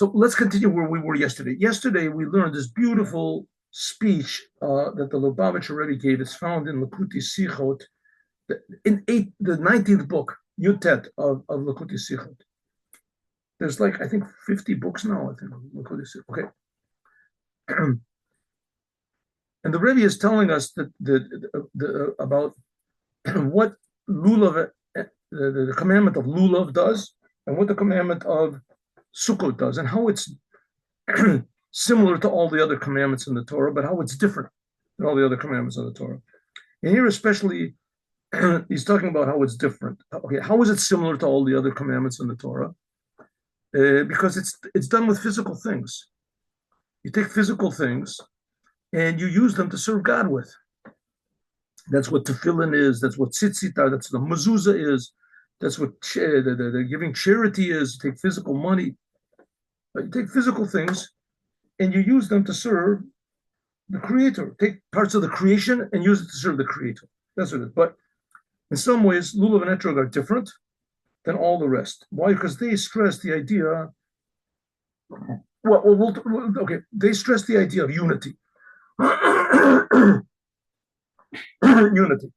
So let's continue where we were yesterday. Yesterday, we learned this beautiful speech that the Lubavitcher Rebbe gave. It's found in Likuti Sichot, the 19th book, Yutet of Likuti Sichot. There's like, I think, 50 books now, I think, Likuti Sichot. Okay. And the Rebbe is telling us that about what Lulov, the commandment of Lulov does, and what the commandment of Sichot does, and how it's similar to all the other commandments in the Torah, but how it's different than all the other commandments in the Torah. And here especially, he's talking about how it's different. Okay, how is it similar to all the other commandments in the Torah? Because it's done with physical things. You take physical things and you use them to serve God with. That's what tefillin is. That's what tzitzit are. That's what the mezuzah is. That's what the giving charity is. You take physical money. You take physical things and you use them to serve the Creator. Take parts of the creation and use it to serve the Creator. That's what it is. But in some ways, Lulov and Etrog are different than all the rest. Why? Because they stress the idea. They stress the idea of unity. Unity.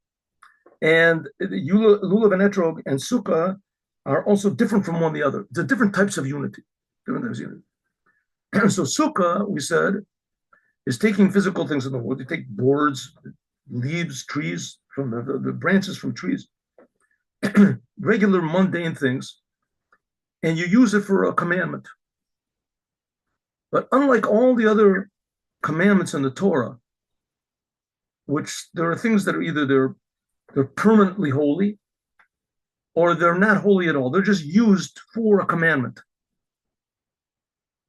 And Lulav and Etrog and Sukkah are also different from one the other. They're different types of unity. Different types of unity. So Sukkah, we said, is taking physical things in the world. You take boards, leaves, trees, from the branches from trees, regular mundane things, and you use it for a commandment. But unlike all the other commandments in the Torah, which there are things that are either they're permanently holy, or they're not holy at all. They're just used for a commandment.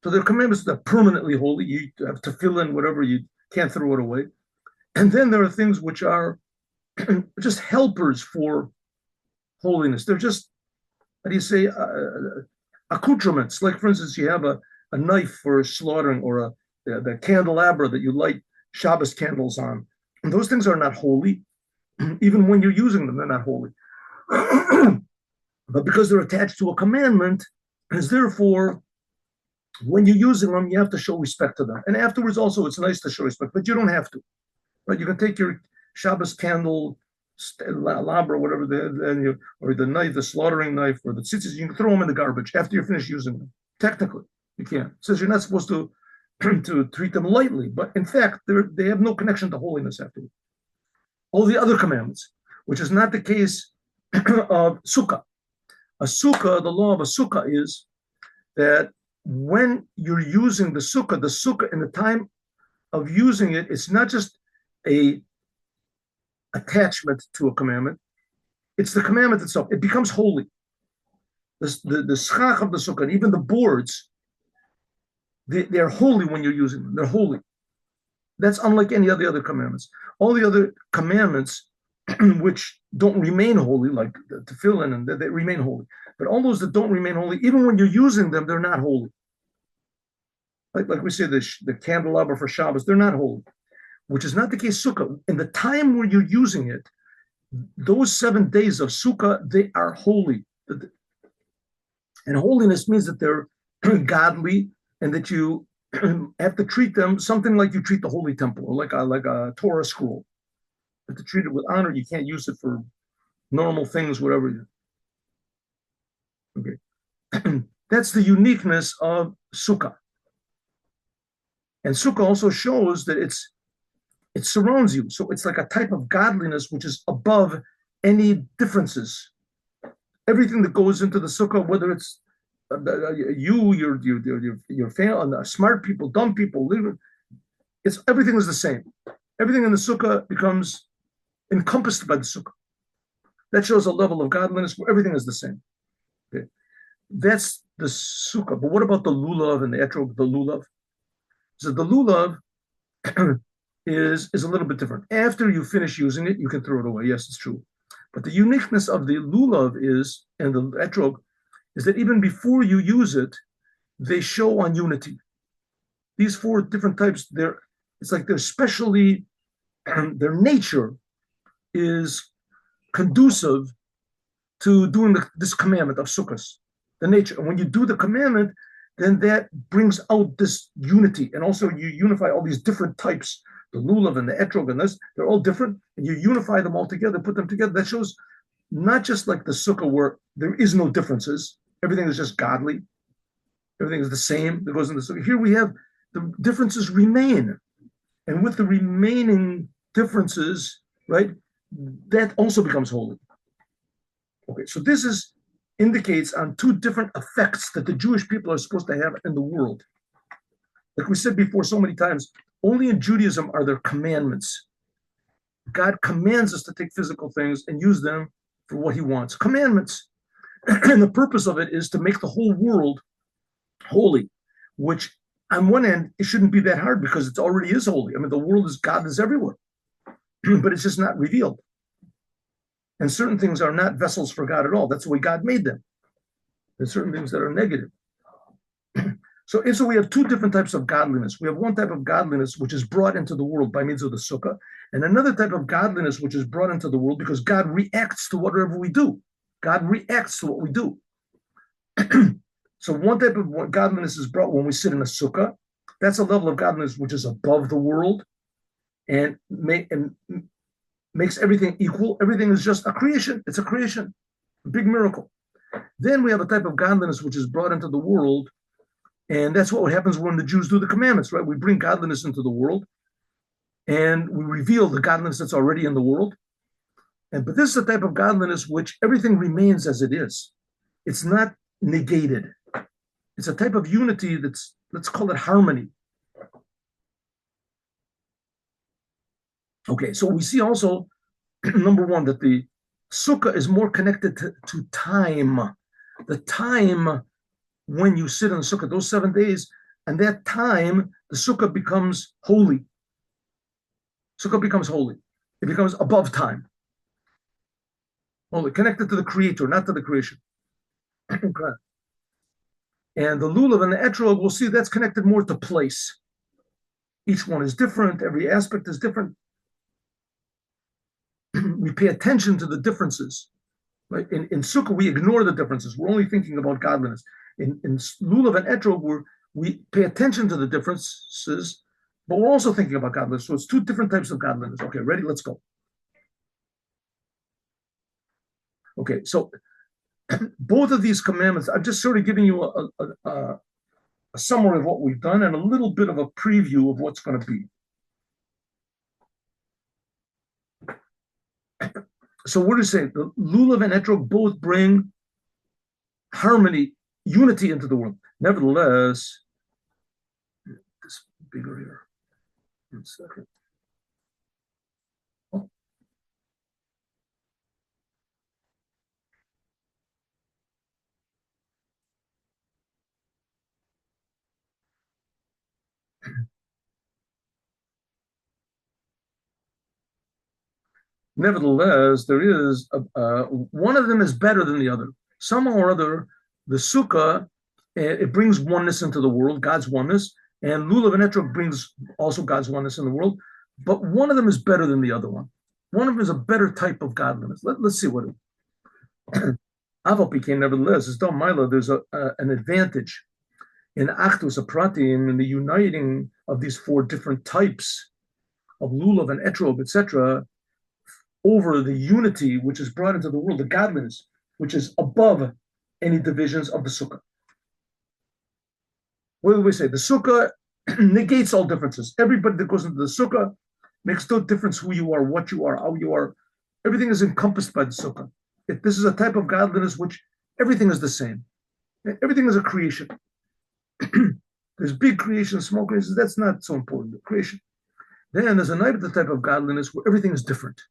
So there are commandments that are permanently holy. You have tefillin, whatever, you can't throw it away. And then there are things which are just helpers for holiness. They're just, how do you say, accoutrements. Like, for instance, you have a knife for slaughtering, or the candelabra that you light Shabbos candles on. And those things are not holy. Even when you're using them, they're not holy. But because they're attached to a commandment, is therefore, when you're using them, you have to show respect to them. And afterwards also, it's nice to show respect, but you don't have to. Right? You can take your Shabbos candle, labra, whatever, or the knife, the slaughtering knife, or the tzitzis, you can throw them in the garbage after you're finished using them. Technically, you can. It says you're not supposed to treat them lightly, but in fact, they have no connection to holiness afterwards. All the other commandments, which is not the case of Sukkah. A Sukkah, the law of a Sukkah is that when you're using the Sukkah in the time of using it, it's not just a attachment to a commandment, it's the commandment itself. It becomes holy. The schach of the Sukkah, and even the boards, they're holy when you're using them. They're holy. That's unlike any of the other commandments. All the other commandments, which don't remain holy, like the tefillin, and they remain holy. But all those that don't remain holy, even when you're using them, they're not holy. Like we say, the candelabra for Shabbos, they're not holy, which is not the case Sukkah. In the time where you're using it, those 7 days of Sukkah, they are holy. And holiness means that they're godly, and that you have to treat them something like you treat the Holy Temple, or like a Torah scroll. You have to treat it with honor. You can't use it for normal things, whatever. Okay. That's the uniqueness of Sukkah. And Sukkah also shows that it surrounds you. So it's like a type of godliness which is above any differences. Everything that goes into the Sukkah, whether it's your family, smart people, dumb people, everything is the same. Everything in the Sukkah becomes encompassed by the Sukkah. That shows a level of godliness where everything is the same. Okay. That's the Sukkah. But what about the Lulav and the Etrog, the Lulav? So the Lulav is a little bit different. After you finish using it, you can throw it away. Yes, it's true. But the uniqueness of the Lulav and the Etrog, is that even before you use it, they show on unity. These 4 different types, it's like they're specially, their nature is conducive to doing this commandment of Sukkot. The nature. And when you do the commandment, then that brings out this unity. And also you unify all these different types, the Lulov and the Etrog and this, they're all different. And you unify them all together, put them together. That shows not just like the sukkah where there is no differences. Everything is just godly. Everything is the same that goes in the sukkah. Here we have the differences remain. And with the remaining differences, right, that also becomes holy. Okay, so this indicates on two different effects that the Jewish people are supposed to have in the world. Like we said before so many times, only in Judaism are there commandments. God commands us to take physical things and use them for what he wants. Commandments. And the purpose of it is to make the whole world holy, which on one end, it shouldn't be that hard because it already is holy. I mean, the world is, God is everywhere, but it's just not revealed. And certain things are not vessels for God at all. That's the way God made them. There's certain things that are negative. So we have two different types of godliness. We have one type of godliness which is brought into the world by means of the sukkah, and another type of godliness which is brought into the world because God reacts to whatever we do. God reacts to what we do. So one type of godliness is brought when we sit in a sukkah. That's a level of godliness which is above the world and makes everything equal. Everything is just a creation. It's a creation, a big miracle. Then we have a type of godliness which is brought into the world, and that's what happens when the Jews do the commandments, right? We bring godliness into the world, and we reveal the godliness that's already in the world. But this is a type of godliness which everything remains as it is. It's not negated. It's a type of unity that's, let's call it harmony. Okay, so we see also, number one, that the sukkah is more connected to time. The time when you sit in the sukkah, those 7 days, and that time, the sukkah becomes holy. Sukkah becomes holy. It becomes above time. Holy, connected to the creator, not to the creation. Okay. And the Lulav and the Etrog, we'll see that's connected more to place. Each one is different. Every aspect is different. We pay attention to the differences. Right? In Sukkah, we ignore the differences. We're only thinking about godliness. In Lulav and Etrog, we pay attention to the differences, but we're also thinking about godliness. So it's two different types of godliness. Okay, ready? Let's go. Okay, so both of these commandments, I'm just sort of giving you a summary of what we've done and a little bit of a preview of what's going to be. So what do you say? The Lulav and Etrog both bring harmony, unity into the world. Nevertheless, this bigger here. 1 second. Oh. Nevertheless, there is one of them is better than the other. Somehow or other, the sukkah it brings oneness into the world, God's oneness, and Lulav and Etrog brings also God's oneness in the world. But one of them is better than the other one. One of them is a better type of godliness. Let's see what it. Aval became nevertheless, as Mila, there's an advantage in Achdus Apratim, in the uniting of these four different types of Lulav and Etrog, etc., over the unity which is brought into the world, the godliness, which is above any divisions of the sukkah. What do we say? The sukkah negates all differences. Everybody that goes into the sukkah makes no difference who you are, what you are, how you are. Everything is encompassed by the sukkah. This is a type of godliness which everything is the same. Everything is a creation. There's big creation, small creations. That's not so important. The creation. Then there's another type of godliness where everything is different.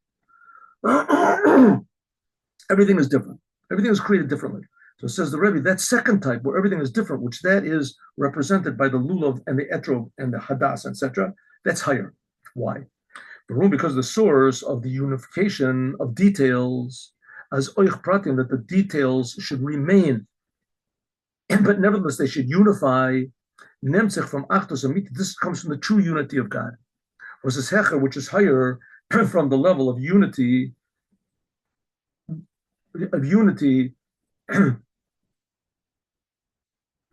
Everything is different. Everything is created differently. So says the Rebbe, that second type where everything is different, which that is represented by the Lulov and the Etrog and the Hadas, etc., that's higher. Why? Because the source of the unification of details, as oich pratim, that the details should remain, but nevertheless they should unify. Nemtzech from Achdus Amit. This comes from the true unity of God. Versus Hecher, which is higher from the level of unity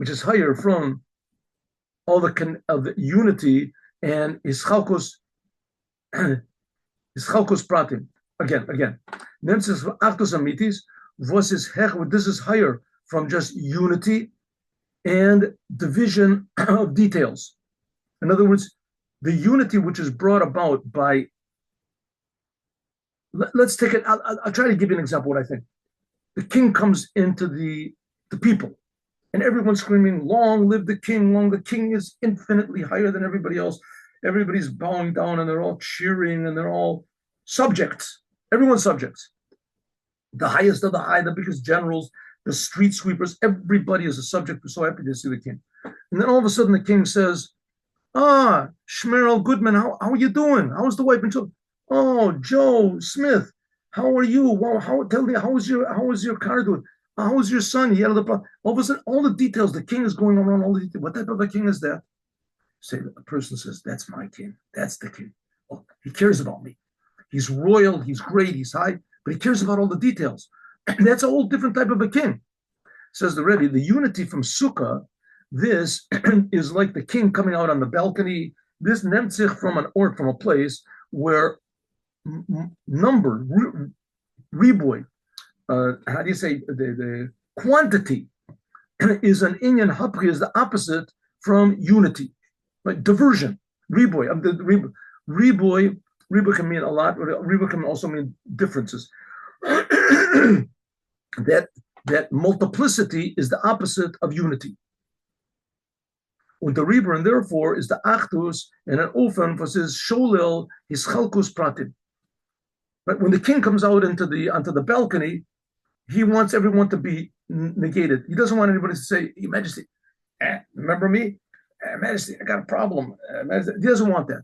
which is higher from all the unity and Ischalkos pratim. Again. This is higher from just unity and division of details. In other words, the unity which is brought about by, let's take it, I'll try to give you an example of what I think. The king comes into the people, and everyone's screaming, long live the king, long, the king is infinitely higher than everybody else. Everybody's bowing down and they're all cheering and they're all subjects. Everyone's subjects. The highest of the high, the biggest generals, the street sweepers, everybody is a subject. We're so happy to see the king. And then all of a sudden the king says, Shmerel Goodman, how are you doing? How's the wife and children? Oh, Joe Smith, how are you? Wow, tell me, how was your car doing? How was your son? He had all of a sudden, all the details, the king is going around all the details. What type of a king is that? Say a person says, that's my king. That's the king. Oh, he cares about me. He's royal, he's great, he's high, but he cares about all the details. And that's a whole different type of a king. Says the Rebbe, the unity from Sukkah, this is like the king coming out on the balcony. This nemtzich from a place where number, riboy, how do you say, the quantity is an inyan hapri, is the opposite from unity, like diversion, riboy. Riboy can mean a lot, but riboy can also mean differences. that multiplicity is the opposite of unity. Und the Rebbe, and therefore, is the Achdus, and an Ofen was his Sholel, his Chalkus Pratim. But when the king comes out onto the balcony, he wants everyone to be negated. He doesn't want anybody to say, Your Majesty, remember me? Majesty, I got a problem. He doesn't want that.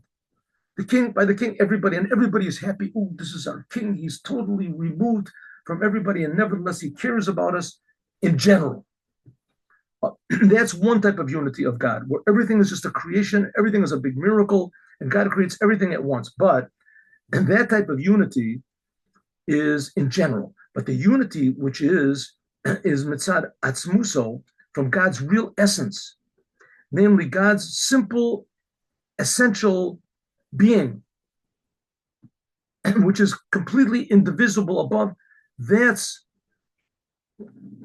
By the king, everybody is happy. Oh, this is our king. He's totally removed from everybody, and nevertheless, he cares about us in general. That's one type of unity of God, where everything is just a creation, everything is a big miracle, and God creates everything at once. But that type of unity is in general. But the unity which is mitzad atzmuso, from God's real essence, namely God's simple, essential being, which is completely indivisible above, that's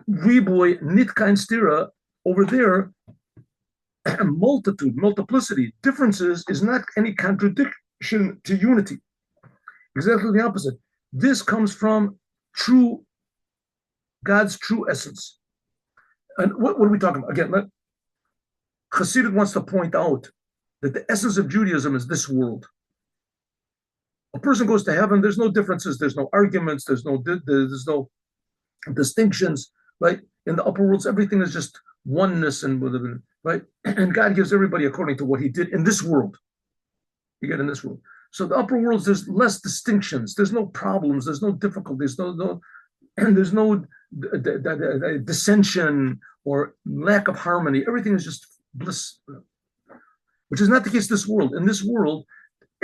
riboy nitkain stira. Over there, multiplicity, differences is not any contradiction to unity. Exactly the opposite. This comes from God's true essence. And what are we talking about? Again, Chassidut wants to point out that the essence of Judaism is this world. A person goes to heaven, there's no differences, there's no arguments, there's no distinctions, right? In the upper worlds, everything is just oneness and right, and God gives everybody according to what He did in this world. You get in this world. So the upper worlds, there's less distinctions. There's no problems. There's no difficulties. There's no dissension or lack of harmony. Everything is just bliss, which is not the case in this world. In this world,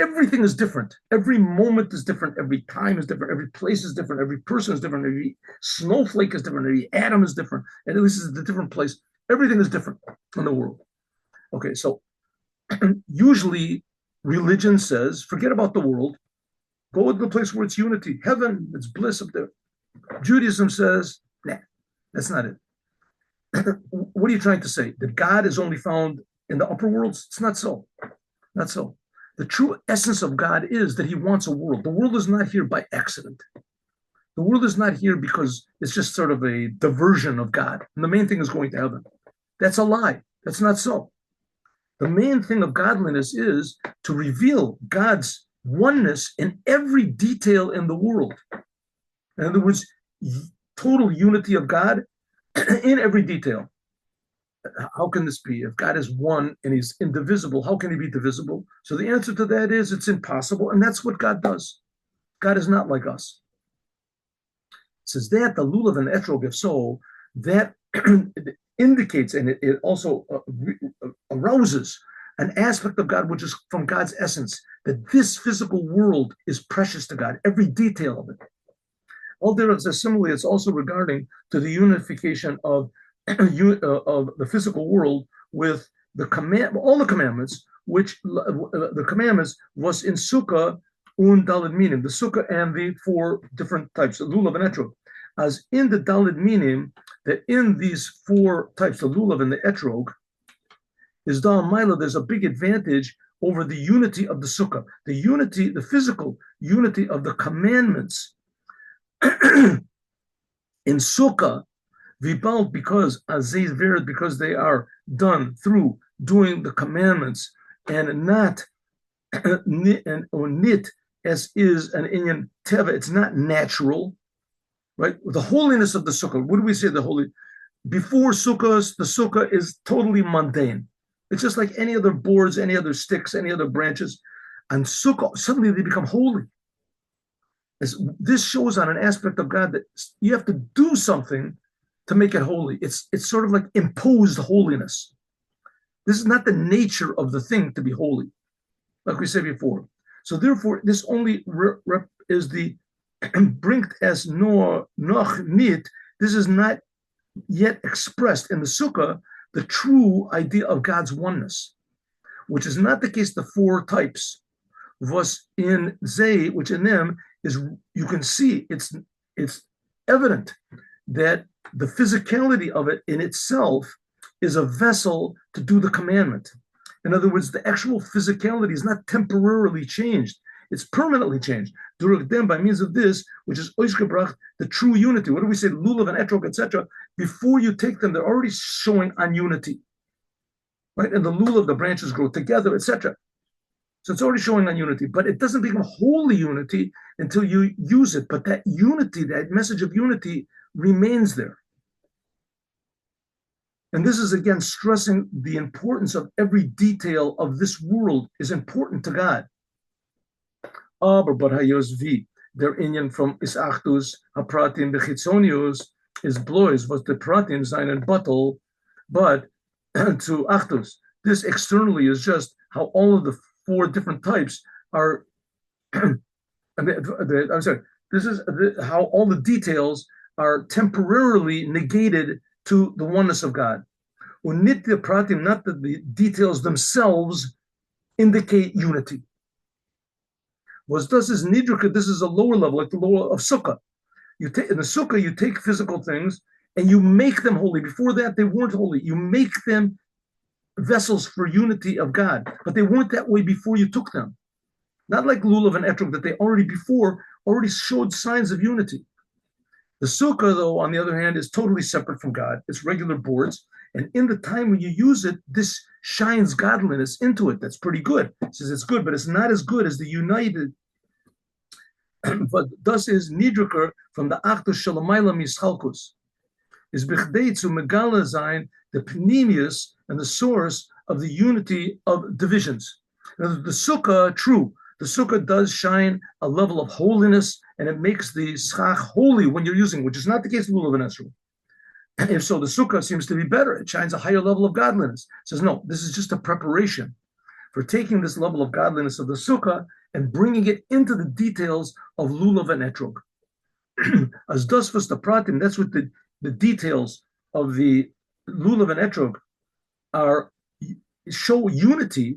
everything is different. Every moment is different. Every time is different. Every place is different. Every person is different. Every snowflake is different. Every atom is different. And this is a different place. Everything is different in the world. Okay, so usually religion says, forget about the world. Go to the place where it's unity. Heaven, it's bliss up there. Judaism says, nah, that's not it. What are you trying to say? That God is only found in the upper worlds? It's not so. Not so. The true essence of God is that He wants a world. The world is not here by accident. The world is not here because it's just sort of a diversion of God. And the main thing is going to heaven. That's a lie. That's not so. The main thing of godliness is to reveal God's oneness in every detail in the world. In other words, total unity of God in every detail. How can this be? If God is one and He's indivisible, how can He be divisible? So the answer to that is it's impossible, and that's what God does. God is not like us. It says that the Lulov and Etrog, if so, that indicates, and it also arouses an aspect of God which is from God's essence, that this physical world is precious to God, every detail of it. All there is a simile, it's also regarding to the unification of of the physical world with all the commandments, which the commandments was in Sukkah und Daled Minim, the Sukkah and the four different types, Lulav and Etrog. As in the Daled Minim, that in these four types, the Lulav and the Etrog, is Dal Mila, there's a big advantage over the unity of the Sukkah, the unity, the physical unity of the commandments. In Sukkah, Vibalt, because Aziz Vered, because they are done through doing the commandments and not or nit as is an Inyan Teva, it's not natural, right? The holiness of the Sukkah, what do we say the holy? Before Sukkahs, the Sukkah is totally mundane. It's just like any other boards, any other sticks, any other branches. And Sukkah, suddenly they become holy. This shows on an aspect of God that you have to do something to make it holy. It's sort of like imposed holiness. This is not the nature of the thing to be holy, like we said before. So therefore, this only is the bringt as noch nit. This is not yet expressed in the Sukkah, the true idea of God's oneness, which is not the case. The four types was in Zay, which in them is, you can see it's evident that the physicality of it in itself is a vessel to do the commandment. In other words, the actual physicality is not temporarily changed. It's permanently changed. Duruk dem, by means of this, which is oishgebracht, the true unity. What do we say? Lulav and Etrog, etc. Before you take them, they're already showing on unity. Right? And the lulav, the branches grow together, etc. So it's already showing on unity, but it doesn't become holy unity until you use it. But that unity, that message of unity remains there. And this is again stressing the importance of every detail of this world is important to God. Aber Barhayos V, their Inyan from Isachtus, Hapratim, Bechitzonius, is blois, was the Pratim, Zain and Batal, but to Achtus. This externally is just how all of the four different types are. I'm sorry. This is how all the details are temporarily negated to the oneness of God. Unitya pratim, not that the details themselves indicate unity. Was thus is nidrika, this is a lower level, like the lower of sukkah. You take in the sukkah, you take physical things and you make them holy. Before that, they weren't holy. You make them vessels for unity of God, but they weren't that way before you took them. Not like Lulav and Etrog, that they already showed signs of unity. The sukkah, though, on the other hand, is totally separate from God. It's regular boards. And in the time when you use it, this shines godliness into it. That's pretty good. It says it's good, but it's not as good as the united. But thus is nidruker from the Achtus Shalamayla Mischalkus. Is bichdei zu megala sein, the pneumius and the source of the unity of divisions. Now, the sukkah, true. The sukkah does shine a level of holiness, and it makes the schach holy when you're using, which is not the case of Lulav and Esrog. And if so, the sukkah seems to be better. It shines a higher level of godliness. It says, no, this is just a preparation for taking this level of godliness of the sukkah and bringing it into the details of Lulav and Etrog. As dusfas the pratim, that's what the details of the Lulav and Etrog show unity,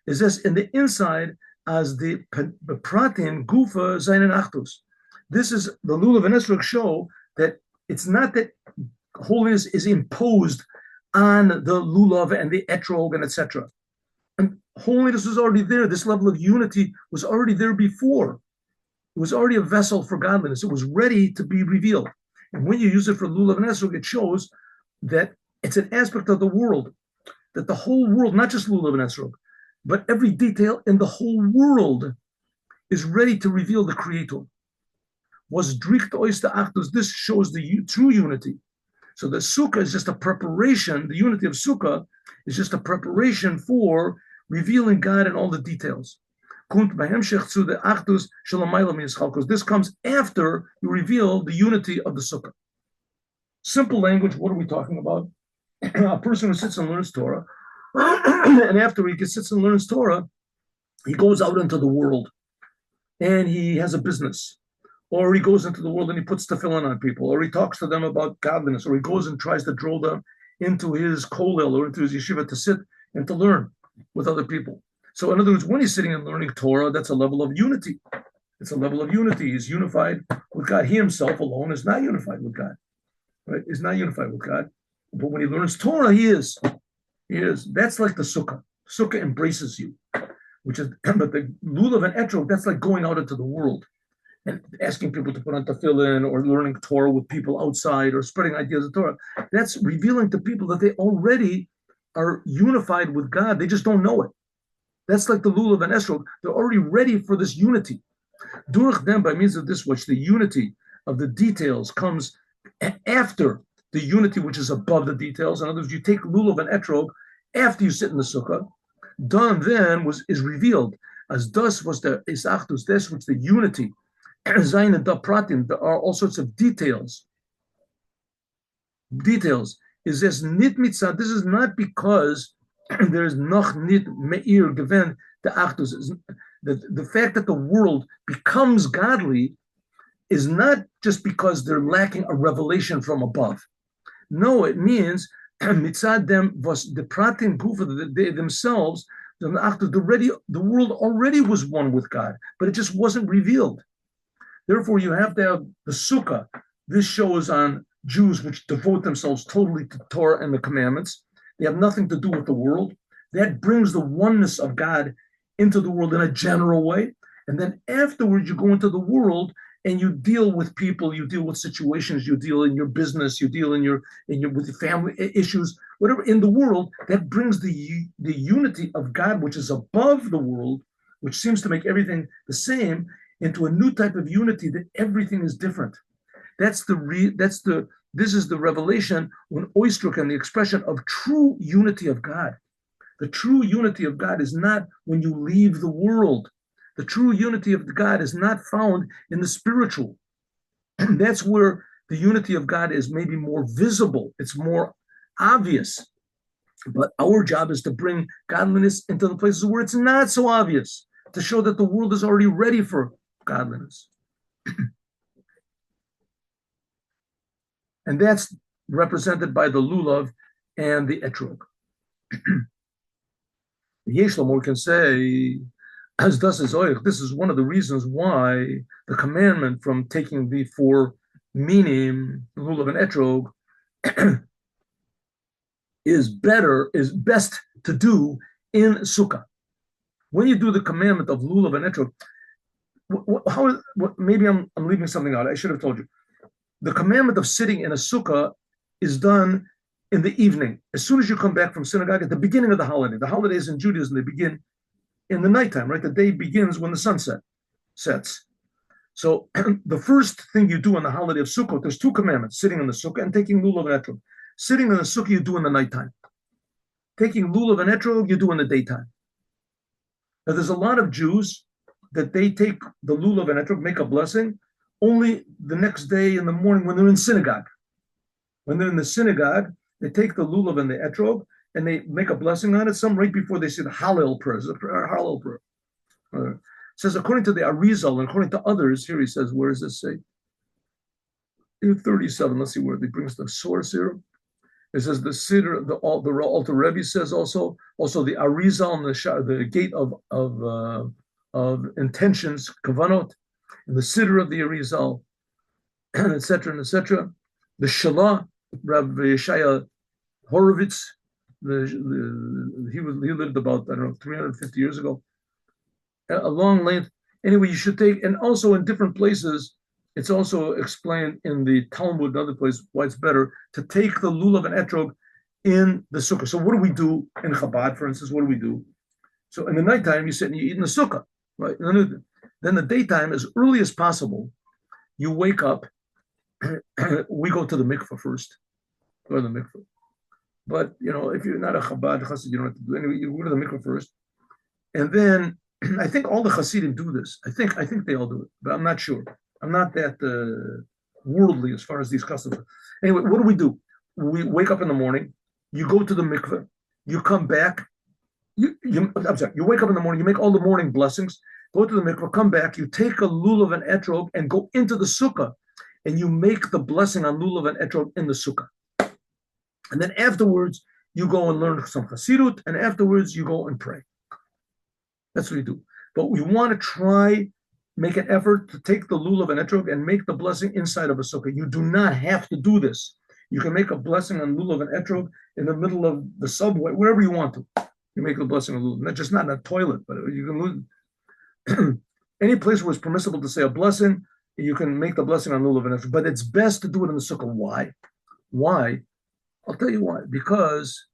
is this in the inside as the pratim gufa zayin and achtus. This is the Lulav and Esrog show that it's not that holiness is imposed on the Lulav and the Etrog and etc. And holiness was already there. This level of unity was already there before. It was already a vessel for godliness. It was ready to be revealed. And when you use it for Lulav and Esrog, it shows that it's an aspect of the world, that the whole world, not just Lulav and Esrog, but every detail in the whole world is ready to reveal the Creator. Was dricht oyster achtus, this shows the true unity. So the sukkah is just a preparation, the unity of sukkah is just a preparation for revealing God in all the details. This comes after you reveal the unity of the sukkah. Simple language, what are we talking about? A person who sits and learns Torah, and after he sits and learns Torah, he goes out into the world and he has a business. Or he goes into the world and he puts tefillin on people, or he talks to them about godliness, or he goes and tries to drill them into his kollel or into his yeshiva to sit and to learn with other people. So in other words, when he's sitting and learning Torah, that's a level of unity. It's a level of unity. He's unified with God. He himself alone is not unified with God, right? He's not unified with God. But when he learns Torah, he is. He is. That's like the sukkah. Sukkah embraces you, which is, but the lulav and etrog, that's like going out into the world and asking people to put on tefillin or learning Torah with people outside or spreading ideas of Torah. That's revealing to people that they already are unified with God. They just don't know it. That's like the lulav and etrog. They're already ready for this unity. Durach them, by means of this, which the unity of the details comes after the unity which is above the details. In other words, you take lulav and etrog after you sit in the sukkah. Done then is revealed as das was the isachtus, this which the unity, zayin and da pratim. There are all sorts of details. Details is this nit mitzah. This is not because there is noch nit meir given the achtus. The fact that the world becomes godly is not just because they're lacking a revelation from above. No, it means mitzad them was the pratim gufa, they themselves, the world already was one with God, but it just wasn't revealed. Therefore, you have to have the sukkah. This shows on Jews which devote themselves totally to Torah and the commandments. They have nothing to do with the world. That brings the oneness of God into the world in a general way. And then afterwards, you go into the world and you deal with people, you deal with situations, you deal in your business, you deal in your with your family issues, whatever in the world. That brings the unity of God, which is above the world, which seems to make everything the same, into a new type of unity that everything is different. This is the revelation when Oistruk and the expression of true unity of God. The true unity of God is not when you leave the world. The true unity of God is not found in the spiritual. And that's where the unity of God is maybe more visible. It's more obvious. But our job is to bring godliness into the places where it's not so obvious, to show that the world is already ready for godliness. And that's represented by the lulav and the etrog. Yeshlamor can say, as das is oich, this is one of the reasons why the commandment from taking the four minim, lulav and etrog, is best to do in sukkah. When you do the commandment of lulav and etrog, maybe I'm leaving something out. I should have told you. The commandment of sitting in a sukkah is done in the evening. As soon as you come back from synagogue, at the beginning of the holiday. The holidays in Judaism, they begin in the nighttime, right? The day begins when the sun sets. So the first thing you do on the holiday of Sukkot, there's two commandments, sitting in the sukkah and taking lulav and etrog. Sitting in the sukkah, you do in the nighttime. Taking lulav and etrog, you do in the daytime. Now, there's a lot of Jews that they take the lulav and etrog, make a blessing, only the next day in the morning when they're in synagogue. When they're in the synagogue, they take the lulav and the etrog and they make a blessing on it, some right before they say the Hallel prayer. Hallel prayer. It says, according to the Arizal and according to others, here he says, where does this say? In 37, let's see where he brings the source here. It says the Siddur, the Alter Rebbe says also the Arizal and the gate of intentions, kavanot, and the Siddur of the Arizal, and etc. and etc. The Shalah, Rabbi Yeshaya Horovitz, he lived about 350 years ago, a long length. Anyway, you should take, and also in different places, it's also explained in the Talmud and other places why it's better to take the lulav and etrog in the sukkah. So what do we do in Chabad, for instance? What do we do? So in the nighttime, you sit and you eat in the sukkah, right? Then the daytime, as early as possible, you wake up. We go to the mikveh first. Go to the mikveh. But, if you're not a Chabad Chassid, you don't have to do it. Anyway, you go to the mikveh first. And then, I think all the Hasidim do this. I think they all do it, but I'm not sure. I'm not that worldly as far as these customs are. Anyway, what do? We wake up in the morning, you go to the mikveh, you come back, you wake up in the morning, you make all the morning blessings, go to the mikveh, come back, you take a lulav and etrog and go into the sukkah, and you make the blessing on lulav and etrog in the sukkah. And then afterwards, you go and learn some Hasidut, and afterwards you go and pray. That's what you do. But we want to try, make an effort to take the Lulov and Etrog and make the blessing inside of a sukkah. You do not have to do this. You can make a blessing on Lulov and Etrog in the middle of the subway, wherever you want to. You make a blessing on Lulov, just not in a toilet, but you can any place where it's permissible to say a blessing, you can make the blessing on Lulav and Etrog. But it's best to do it in the sukkah. Why? Why? I'll tell you why. Because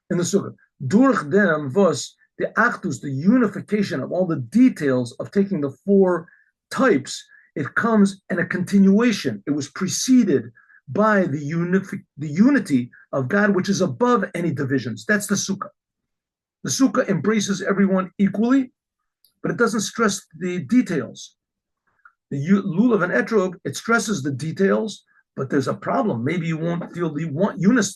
in the sukkah, durch dem was the actus, the unification of all the details of taking the four types, it comes in a continuation. It was preceded by the unity of God, which is above any divisions. That's the sukkah. The sukkah embraces everyone equally, but it doesn't stress the details. The Lulav and Etrog, it stresses the details, but there's a problem. Maybe you won't feel the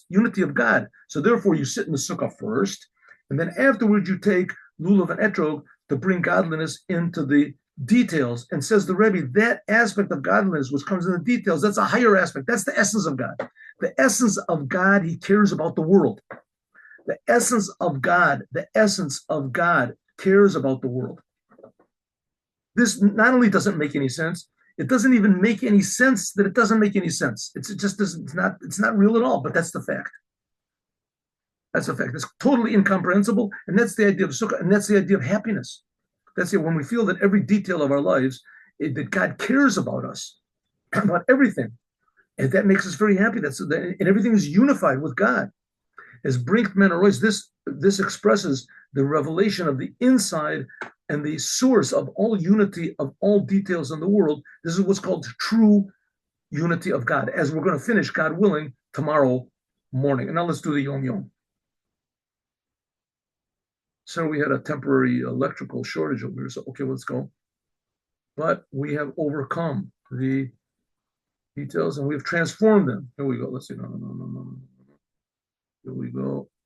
unity of God. So therefore, you sit in the sukkah first, and then afterwards you take Lulav and Etrog to bring godliness into the details. And says the Rebbe, that aspect of godliness which comes in the details, that's a higher aspect. That's the essence of God. The essence of God, he cares about the world. The essence of God cares about the world. This not only doesn't make any sense, it doesn't even make any sense that it doesn't make any sense. It just doesn't, it's not real at all, but that's the fact. That's a fact. It's totally incomprehensible. And that's the idea of sukkah. And that's the idea of happiness. That's it. When we feel that every detail of our lives, that God cares about us, about everything. And that makes us very happy. And everything is unified with God. As Brinkman Royce, this expresses the revelation of the inside and the source of all unity of all details in the world. This is what's called true unity of God, as we're going to finish, God willing, tomorrow morning. And now let's do the Yom Yom. So we had a temporary electrical shortage over here. So, okay, let's go. But we have overcome the details and we've transformed them. Here we go. Let's see. No. Here we go.